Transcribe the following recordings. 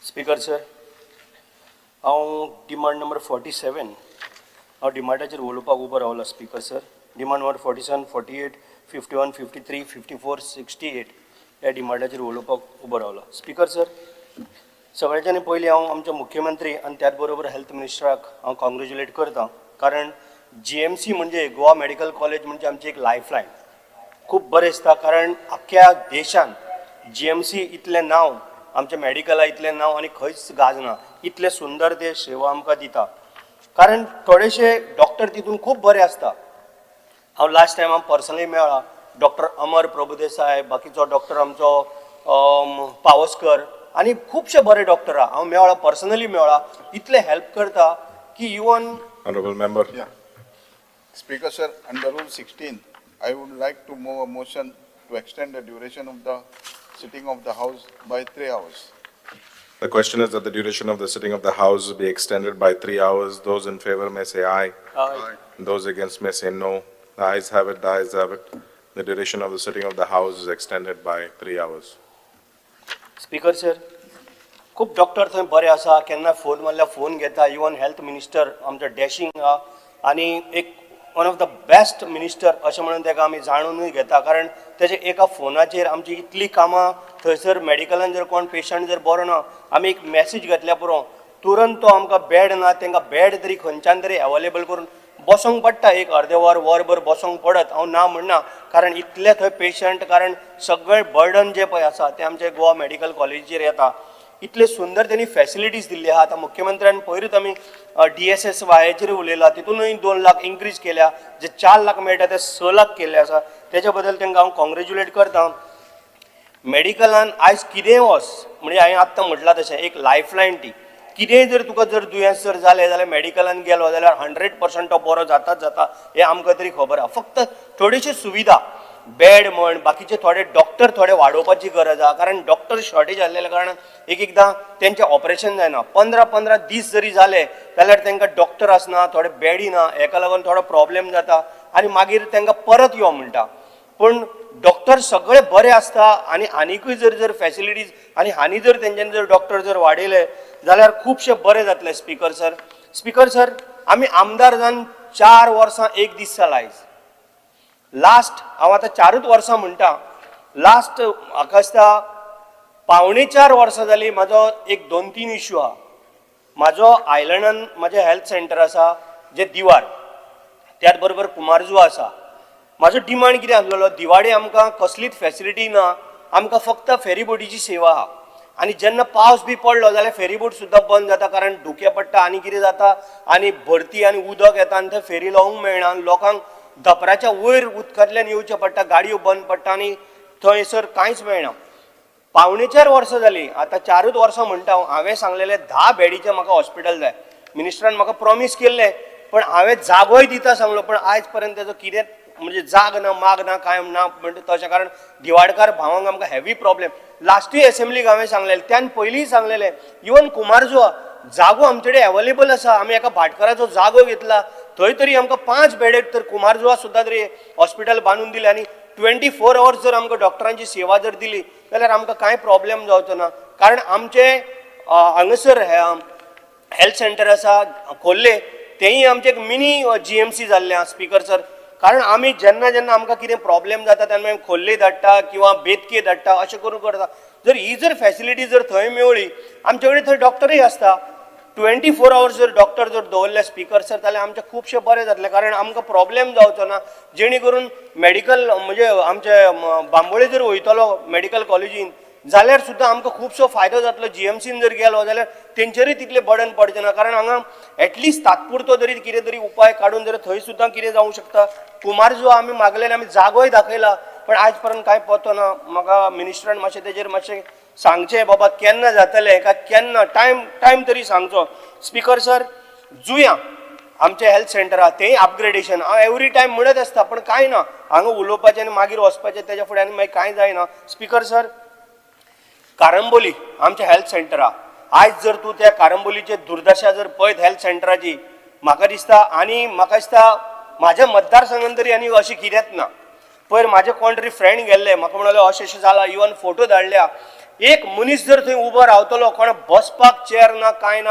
Speaker sir, हांव demand number 47 हांव डिमांडाचेर उलोवपाक उबो रावला. स्पीकर सर, डिमांड नंबर 47, 48, 51, 53, 54, 68 ह्या डिमांडाचेर उलोवपाक उबो रावला. स्पीकर सर, सगळ्यांच्यानी पयलीं हांव आमच्या मुख्यमंत्री आनी त्याच बरोबर हेल्थ मिनिस्टराक हांव कॉंग्रेच्युलेट करता, कारण GMC म्हणजे गोवा मेडिकल कॉलेज म्हणजे आमची एक लायफलायन. खूब बरें दिसता, कारण आख्ख्या देशान GMC इतलें नांव, आमच्या मेडिकला इतलें नांव आनी खंयच गाजना, इतलें सुंदर ते सेवा आमकां दिता. कारण थोडेशे डॉक्टर तितून खूब बरे आसता. हांव लास्ट टायम हांव पर्सनली मेळ्ळा डॉक्टर अमर प्रभुदेसाय, बाकीचो डॉक्टर आमचो पावसकर आनी खुबशे बरे डॉक्टर हांव मेळ्ळा, पर्सनली मेळ्ळा, इतले हेल्प करता की even. Honorable member. Yeah. Speaker sir, under Rule 16, I would like to move a motion to extend the duration of the sitting of the House by 3 hours. The question is that the duration of the sitting of the House be extended by 3 hours. Those in favor may say aye. Aye. Those against may say no. The ayes have it, the ayes have it. The duration of the sitting of the House is extended by 3 hours. Speaker sir, खूब doctor थंय बरे आसा, केन्ना phone मारल्यार phone घेता. Even health minister आमचो dashing आहा आनी एक one of the best minister अशें म्हणून ताका आमी जाणूनूय घेता, कारण तेजे एका फोनाचेर आमची इतली कामां. थंयसर मेडिकलान जर कोण पेशंट जर बरो ना, आमी एक मॅसेज घेतल्या पुरो तुरंत तो आमकां बेड ना, तांकां बेड तरी खंयच्यान तरी अवेलेबल करून बसोंक पडटा. एक अर्दे वरभर बसोंक पडत, हांव ना म्हणना, कारण इतले थंय पेशंट, कारण सगळें बर्डन जे पळय आसा तें आमचे गोवा मेडिकल कॉलेजीचेर येता. इतले सुंदर त्यांनी फॅसिलिटीज दिल्ली आहा. आतां मुख्यमंत्र्यान पयरूच आमी DSSYचेर उलयला, तितूनय 2 लाख इन्क्रीज केल्या, जे 4 लाख मेळटा ते 6 लाख केल्ले आसा. तेज्या बद्दल तांकां हांव कॉंग्रेच्युलेट करता. मेडिकलान आयज कितेंय वच, म्हणजे हांवें आत्तां म्हटलां तशें एक लायफलायन ती. कितेंय जर तुका जर दुयेंस जर जालें जाल्यार मेडिकलान गेलो जाल्यार 100% तो बरो जाताच जाता, हें आमकां तरी खबर आहा. फक्त थोडीशी सुविधा, बेड म्हण, बाकीचे थोडे डॉक्टर थोडे वाडोवपाची गरज आहा, कारण डॉक्टर शॉर्टेज आसलेल्या कारणान एकदां तेंचें ऑपरेशन जायना. 15-15 दीस जरी जाले जाल्यार तांकां डॉक्टर आसना, थोडे बेडी ना, हेका लागून थोडो प्रॉब्लेम जाता आनी मागीर तांकां परत यो म्हणटा. पूण डॉक्टर सगळे बरे आसता आनी आनीकूय जर फॅसिलिटीज आनी हानी जर तेंच्यांनी जर डॉक्टर जर वाडयले जाल्यार खुबशे बरें जातलें. स्पीकर सर, आमी आमदार जावन 4 वर्सां 1 दीस जाला आयज. लास्ट हांव आतां 4च वर्सां म्हणटा, लास्ट म्हाका दिसता 3.25 वर्सां जालीं म्हाजो एक 2-3 इश्यू आहा. म्हाजो आयलंडान म्हाजें हेल्थ सेंटर आसा जें दिवार, त्याच बरोबर कुमारजुआ आसा. म्हाजो डिमांड कितें आसलेलो, दिवाडे आमकां कसलीच फॅसिलिटी ना, आमकां फक्त फेरीबोटीची सेवा आहा. आनी जेन्ना पावस बी पडलो जाल्यार फेरीबोट सुद्दां बंद जाता, कारण धुकें पडटा आनी कितें जाता, आनी भरती आनी उदक येता आनी थंय फेरी लावंक मेळना. लोकांक धपराच्या वयर उदकांतल्यान येवचें पडटा, गाडयो बंद पडटा आनी थंयसर कांयच मेळना. 3.25 वर्सां जालीं, आतां 4च वर्सां म्हणटा हांवें सांगलेलें 10 बेडीचें म्हाका हॉस्पिटल जाय. मिनिस्टरान म्हाका प्रॉमीस केल्लें, पण हांवें जागोय दिता सांगलो, पण आयज पर्यंत तेजो कितें म्हणजे जाग ना, माग ना, कांय ना म्हणजे तशें. कारण दिवाडकार भावांक आमकां हेवी प्रॉब्लेम. लास्टूय एसेंब्लीक हांवें सांगलेलें, त्यान पयलींय सांगलेलें, इवन कुमारजुआ जागो आमचे कडेन अवेलेबल आसा. आमी एका भाटकाराचो जागो घेतला, थंय तरी आमकां 5 बेडेक तर कुमारजुआ सुद्दां तरी हॉस्पिटल बांदून दिलें. आनी 24 अवर्स जर आमकां डॉक्टरांची सेवा जर दिली जाल्यार आमकां कांय प्रॉब्लेम जावचो ना. कारण आमचे हांगासर हेल्थ सेंटर आसा खोल्ले, तेंय आमचें एक मिनी GMC जाल्लें आहा. स्पीकर सर, कारण आमी जेन्ना आमकां कितें प्रॉब्लेम जाता तेन्ना आमी खोल्ले धाडटा किंवा बेतके धाडटा, अशें करून करता. जर ही जर फॅसिलिटी जर थंय मेळ्ळी, आमचे कडेन थंय डॉक्टरूय आसता, 24 अवर्स जर डॉक्टर जर दवरले स्पीकर सर, जाल्यार आमचें खुबशें बरें जातलें. कारण आमकां प्रॉब्लेम जावचो ना, जेणे करून मेडिकल म्हणजे आमचे बांबोळे जर वयतलो मेडिकल कॉलेजीन जाल्यार सुद्दां आमकां खुबसो फायदो जातलो. GMCन जर गेलो जाल्यार तेंचेरूय तितलें बर्डन पडचें ना, कारण हांगा एटलिस्ट तात्पुरतो तरी कितें तरी उपाय काडून जर थंय सुद्दां कितें जावंक शकता. कुमारजुआ आमी मागलेलें, आमी जागोय दाखयला, पण आयज पर्यंत कांय पत्तो ना. म्हाका मिनिस्टरान मातशें तेजेर मातशें सांगचें, बाबा केन्ना जातलें काय केन्ना, टायम तरी सांगचो. स्पीकर सर, जुंया आमचे हेल्थ सेंटर आहा तेंय अपग्रेडेशन हांव एवरी टायम म्हणत आसता, पण कांय ना. हांगा उलोवपाचें आनी मागीर वचपाचें, तेज्या फुडें आनी मागीर कांय जायना. स्पीकर सर, कारंबोली आमचें हेल्थ सेंटर आहा. आयज जर तूं त्या कारंबोलीचे दुर्दशा जर पळयत हेल्थ सेंटराची, म्हाका दिसता म्हाज्या मतदारसंघान तरी आनी अशी कितेंच ना. पयर म्हाजे कोण तरी फ्रेंड गेल्ले, म्हाका म्हणलें अशें जाला, इवन फोटो धाडल्या. एक मनीस जर थंय उबो रावतलो कोणा बसपाक चेअर ना काय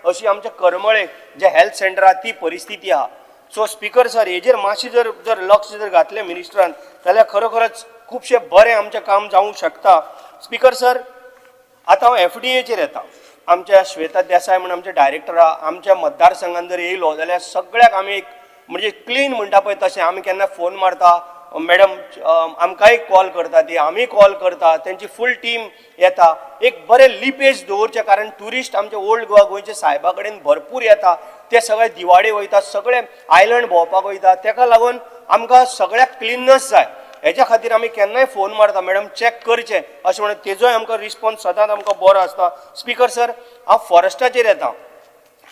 अशी आमचे करमळे जे हेल्थ सेंटरात ती परिस्थिती आहा. सो स्पीकर सर हेजेर मातशें जर लक्ष जर घातलें मिनिस्टरान जाल्यार खरोखरच खूबशें बरें आमचें काम जावंक शकता. स्पीकर सर आतां हांव FDA येता. आमच्या श्वेता देसाय म्हणून आमचे डायरेक्टर आहा. आमच्या मतदारसंघान जर येयलो जाल्यार सगळ्याक आमी एक म्हणजे क्लीन म्हणटा पळय तशें आमी केन्ना फोन मारता मॅडम आमकांय कॉल करता ती आमी कॉल करता तेंची फूल टीम येता. एक बरें लिपेज दवरचें कारण ट्युरिस्ट आमचे ओल्ड गोवा गोंयचे सायबा कडेन भरपूर येता. ते सगळे दिवाडे वयता सगळे आयलंड भोंवपाक वयता. ताका लागून आमकां सगळ्याक क्लिननेस जाय. हेच्या खातीर आमी केन्नाय फोन मारता मॅडम चॅक करचें अशें म्हणून तेजोय आमकां रिस्पॉन्स सदांच आमकां बरो आसता. स्पीकर सर हांव फॉरेस्टाचेर येता.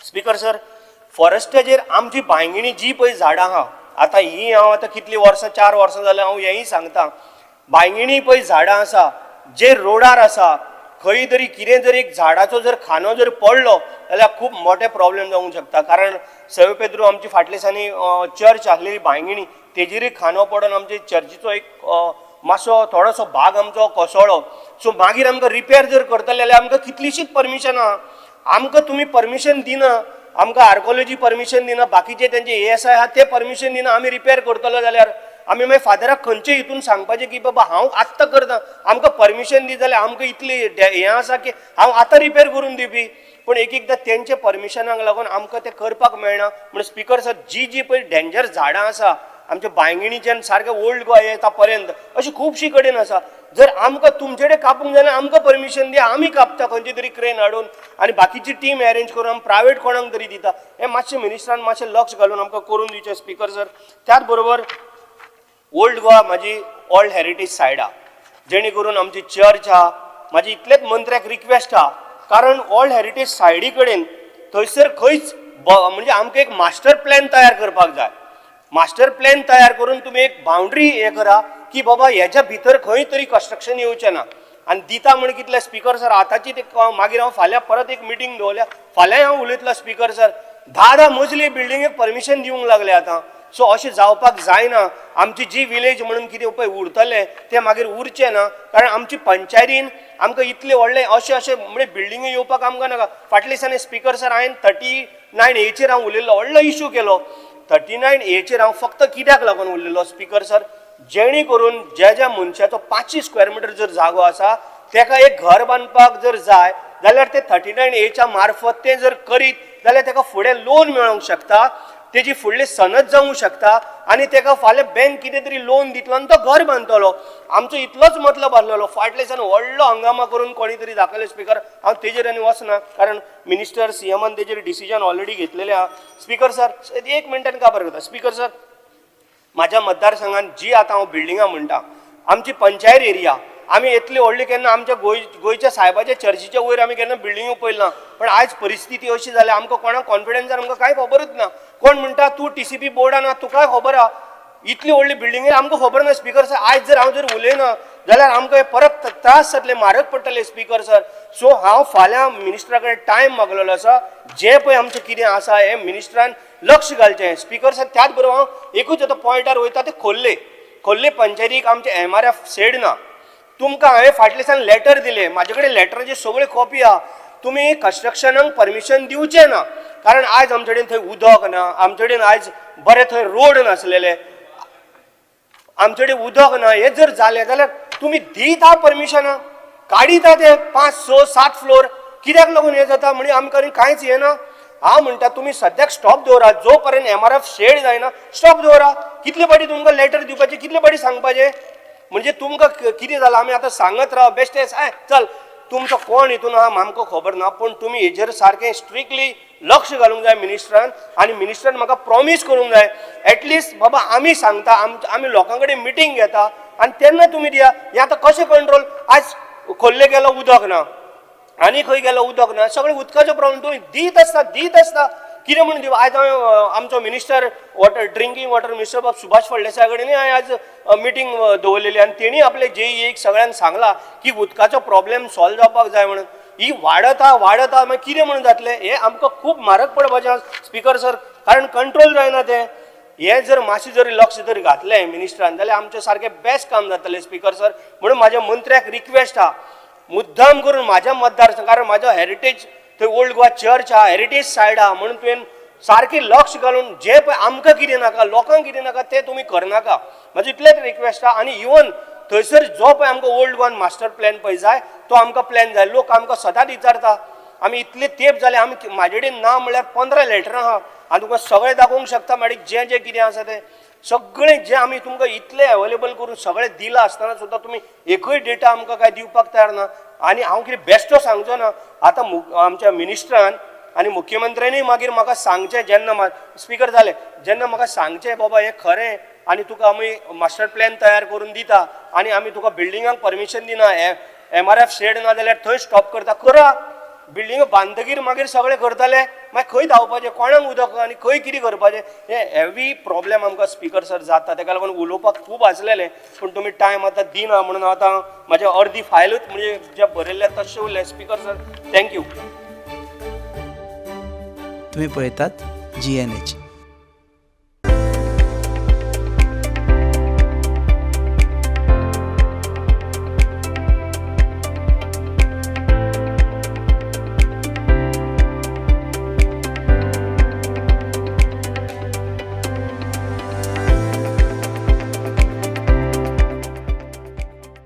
स्पीकर सर फॉरेस्टाचेर आमची बांयगिणी जी पळय झाडां आहा आतां ही हांव आतां कितलीं वर्सां 4 वर्सां जाल्यार हांव हेंय सांगता बांयगिणी पळय झाडां आसा जे रोडार आसा खंय तरी कितें जर एक झाडाचो जर खानो जर पडलो जाल्यार खूब मोठे प्रॉब्लेम जावंक शकता. कारण सव पेद्रू आमची फाटल्या दिसांनी चर्च आसलेली बांयगिणी तेजेरूय खानो पडून आमचे चर्चीचो एक मातसो थोडोसो भाग आमचो कोसळ्ळो. सो मागीर आमकां रिपेर जर करतले जाल्यार आमकां कितलीशीच परमिशन आहा. आमकां तुमी परमिशन दिना आमकां आर्कोलॉजी परमिशन दिना बाकीचे तेंचे ASI आहा ते परमिशन दिना आमी रिपेर करतलो जाल्यार आमी मागीर फादराक खंयचे हितून सांगपाचें की बाबा हांव आत्तां करता आमकां परमिशन दी जाल्यार आमकां इतली हें आसा की हांव आतां रिपेर करून दिवपी. पूण एक एकदां तेंचे परमिशनाक लागून आमकां तें करपाक मेळना. म्हणून स्पीकर सर जी पळय डेंजर झाडां आसा आमच्या बांयगिणीच्यान सारकें ओल्ड गोवा येता पर्यंत अशी खुबशी कडेन आसा. जर आमकां तुमचे कडेन कापूंक जाल्यार आमकां परमिशन दिया आमी कापता खंयची तरी क्रेन हाडून आनी बाकीची टीम अरेंज करून आमी प्रायवेट कोणाक तरी दिता. हें मातशें मिनिस्टरान मातशें लक्ष घालून आमकां करून दिवचें स्पीकर सर. त्याच बरोबर ओल्ड गोवा म्हाजी ऑल्ड हेरिटेज सायड आहा जेणे करून आमची चर्च आहा. म्हाजी इतलेच मंत्र्याक रिक्वेस्ट आहा कारण ऑल्ड हेरिटेज सायडी कडेन थंयसर खंयच म्हणजे आमकां एक मास्टर प्लॅन तयार करपाक जाय. मास्टर प्लॅन तयार करून तुमी एक बाउंड्री हे करा की बाबा हेच्या भितर खंय तरी कन्स्ट्रक्शन येवचें ना. आनी दिता म्हण कितले स्पीकर सर आतांची ते मागीर हांव फाल्यां परत एक मिटींग दवरल्या फाल्यां हांव उलयतलो स्पीकर सर 10 मजली बिल्डिंगेक परमिशन दिवंक लागले आतां. सो अशें जावपाक जायना. आमची जी विलेज म्हणून कितें पळय उरतले ते मागीर उरचे ना कारण आमची पंचायतीन आमकां इतले व्हडले अशें म्हणजे बिल्डिंगे येवपाक आमकां नाका. फाटल्या दिसांनी स्पीकर सर हांवें 39A हांव उलयल्लो व्हडलो इशू केलो. 39A हांव फक्त कित्याक लागून उरलेलो स्पीकर सर जेणे करून ज्या मनशाचो 500 स्क्वेअर मिटर जर जागो आसा तेका एक घर बांदपाक जर जाय जाल्यार ते 39A मार्फत ते जर करीत जाल्यार तेका फुडें लोन मेळोंक शकता. तेजी फुडली सनद जावंक शकता आनी तेका फाल्यां बँक कितें तरी लोन दितलो आनी तो घर बांदतलो. आमचो इतलोच मतलब आसलेलो. फाटल्या दिसांनी व्हडलो हंगामा करून कोणी तरी दाखयले स्पीकर हांव तेजेर आनी वचना कारण मिनिस्टर CMन तेजेर डिसिजन ऑलरेडी घेतलेलें आहा. स्पीकर सर 1 मिनटान काबार करता. स्पीकर सर म्हाज्या मतदारसंघान जी आतां हांव बिल्डिंगां म्हणटा आमची पंचायत एरिया आमी इतली व्हडली केन्ना आमच्या गोंयच्या सायबाच्या चर्चीच्या वयर आमी केन्ना बिल्डिंगो पळयली ना. पण आयज परिस्थिती अशी जाल्या आमकां कोणाक कॉन्फिडन्सान आमकां कांय खबरूच ना. कोण म्हणटा तूं TCP बोर्डान आहा तुकाय खबर आहा इतली व्हडली बिल्डिंगेर आमकां खबर ना. स्पीकर सर आयज जर हांव जर उलयना जाल्यार आमकां परत त्रास जातले म्हारग पडटले स्पीकर सर. सो हांव फाल्यां मिनिस्टरा कडेन टायम मागलेलो आसा जें पळय आमचें कितें आसा हें मिनिस्टरान लक्ष घालचें. स्पीकर सर त्याच बरोबर हांव एकूच आतां पॉयंटार वयता ते खोल्ले पंचायतीक आमचे MRF सेड ना. तुमकां हांवें फाटल्या दिसांनी लेटर दिलें म्हाजे कडेन लेटराची सगळी कॉपी आहा. तुमी कन्स्ट्रक्शनाक परमिशन दिवचें ना कारण आयज आमचे कडेन थंय उदक ना आमचे कडेन आयज बरे थंय रोड नासलेले आमचे कडेन उदक ना. हें जर जालें जाल्यार तुमी दिता परमिशनां काडिता ते 5, 6, 7 फ्लोर कित्याक लागून हें जाता म्हणजे आमकां कांयच हें ना. हांव म्हणटा तुमी सद्याक स्टॉप दवरा जो पर्यंत MRF शेड जायना स्टॉप दवरा. कितले फाटी तुमकां लेटर दिवपाचें कितले फाटी सांगपाचें म्हणजे तुमकां कितें जालां आमी आतां सांगत राव बेश्टेच चल तुमचो कोण हितून आहा आमकां खबर ना. पूण तुमी हेजेर सारकें स्ट्रिक्टली लक्ष घालूंक जाय मिनिस्टरान आनी मिनिस्टरान म्हाका प्रॉमीस करूंक जाय एटलिस्ट बाबा आमी सांगता आमी लोकां कडेन मिटींग घेता आनी तेन्ना तुमी दिया. हें आतां कशें कंट्रोल आयज खोल्ले गेलो उदक ना आनी खंय गेलो उदक ना सगळें उदकाचो प्रॉब्लेम तुमी दीत आसता कितें म्हणून दिवं. आयज हांवें आमचो मिनिस्टर ड्रिंकींग वॉटर मिनिस्टर बाब सुभाष फळदेसाय कडेन हांवें आज मिटींग दवरलेली आनी तेणी आपले JEAक सगळ्यांक सांगला की उदकाचो प्रॉब्लेम सॉल्व जावपाक जाय म्हणून. ही वाडता मागीर कितें म्हणून जातलें हें आमकां खूब म्हारग पडपाचें स्पीकर सर कारण कंट्रोल जायना तें. हें जर मातशें जरी लक्ष जर घातलें मिनिस्टरान जाल्यार आमचें सारकें बेस्ट काम जातलें स्पीकर सर. म्हणून म्हाज्या मंत्र्याक रिक्वेस्ट आहा मुद्दाम करून म्हाज्या मतदारसंघ कारण म्हाजो हेरिटेज थंय ओल्ड गोवा चर्च आहा हेरिटेज सायड आहा म्हणून तुवें सारकी लक्ष घालून जे पळय आमकां कितें नाका लोकांक कितें नाका तें तुमी करनाका म्हाजी इतलेंच रिक्वेस्ट आहा आनी इवन थंयसर जो पळय आमकां ओल्ड गोवन मास्टर प्लॅन पळय जाय तो आमकां प्लॅन जाय लोक आमकां सदांच विचारता आमी इतले तेंप जाले आमी म्हाजे कडेन ना म्हणल्यार 15 लेटरां आहा आनी तुका सगळें दाखोवंक शकता मॅडम जें कितें आसा तें सगळें जें आमी तुमकां इतलें अवेलेबल करून सगळें दिलां आसतना सुद्दां तुमी एकूय डेटा आमकां काय दिवपाक तयार ना आनी हांव कितें बेश्टो सांगचो ना आतां आमच्या मिनिस्टरान आनी मुख्यमंत्र्यांनी मागीर म्हाका सांगचें जेन्ना स्पिकर जाले जेन्ना म्हाका सांगचें बाबा हें खरें आनी तुका आमी मास्टर प्लॅन तयार करून दिता आनी आमी तुका बिल्डिंगाक परमिशन दिना MRF शेड ना जाल्यार थंय स्टॉप करता करा बिल्डिंग बांदगीर मागीर सगळें करतले मागीर खंय धांवपाचें कोणाक उदक आनी खंय कितें करपाचें हे हेवी प्रॉब्लेम आमकां स्पिकर सर जाता तेका लागून उलोवपाक खूब आसलेलें पूण तुमी टायम आतां दिना म्हणून आतां म्हाजे अर्दी फायलूच म्हणजे जे बरयल्ले तशें उरले स्पिकर सर थँक्यू. तुम्ही पळयतात GNH.